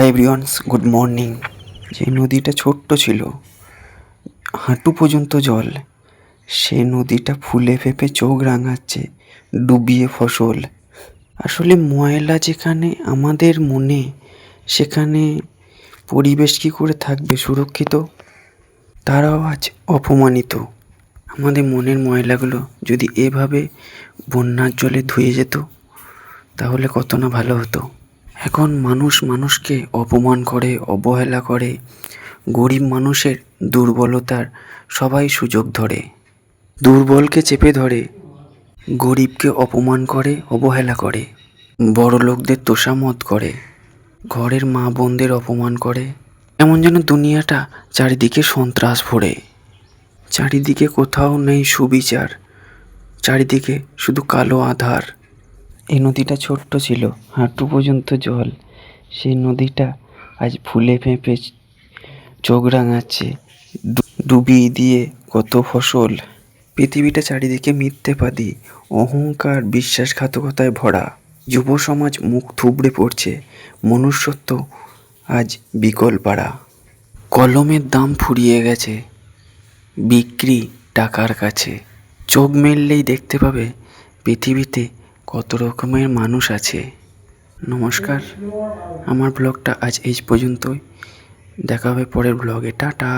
High everyone's, good morning. যে নদীটা ছোট্ট ছিল, হাঁটু পর্যন্ত জল, সে নদীটা ফুলে ফেঁপে চোখ রাঙাচ্ছে, ডুবিয়ে ফসল। আসলে ময়লা যেখানে আমাদের মনে, সেখানে পরিবেশ কী করে থাকবে সুরক্ষিত? তারাও আজ অপমানিত। আমাদের মনের ময়লাগুলো যদি এভাবে বন্যার জলে ধুয়ে যেত, তাহলে কত না ভালো হতো। এখন মানুষ মানুষকে অপমান করে, অবহেলা করে। গরিব মানুষের দুর্বলতার সবাই সুযোগ ধরে, দুর্বলকে চেপে ধরে, গরিবকে অপমান করে, অবহেলা করে, বড় লোকদের তোষামত করে, ঘরের মা বোনদের অপমান করে। এমন যেন দুনিয়াটা চারিদিকে সন্ত্রাস ভরে, চারিদিকে কোথাও নেই সুবিচার, চারিদিকে শুধু কালো আধার। এই নদীটা ছোট্ট ছিল, হাঁটু পর্যন্ত জল, সেই নদীটা আজ ফুলে ফেঁপে চোখ রাঙাচ্ছে, ডুবিয়ে দিয়ে কত ফসল। পৃথিবীটা চারিদিকে মিথ্যেবাদী, অহংকার, বিশ্বাসঘাতকতায় ভরা। যুব সমাজ মুখ থুবড়ে পড়ছে, মনুষ্যত্ব আজ বিকল পাড়া। কলমের দাম ফুরিয়ে গেছে, বিক্রি টাকার কাছে। চোখ মেললেই দেখতে পাবে পৃথিবীতে কত রকমের মানুষ আছে। নমস্কার, আমার ব্লগটা আজ এই পর্যন্তই। দেখা হবে পরের ব্লগে। টাটা।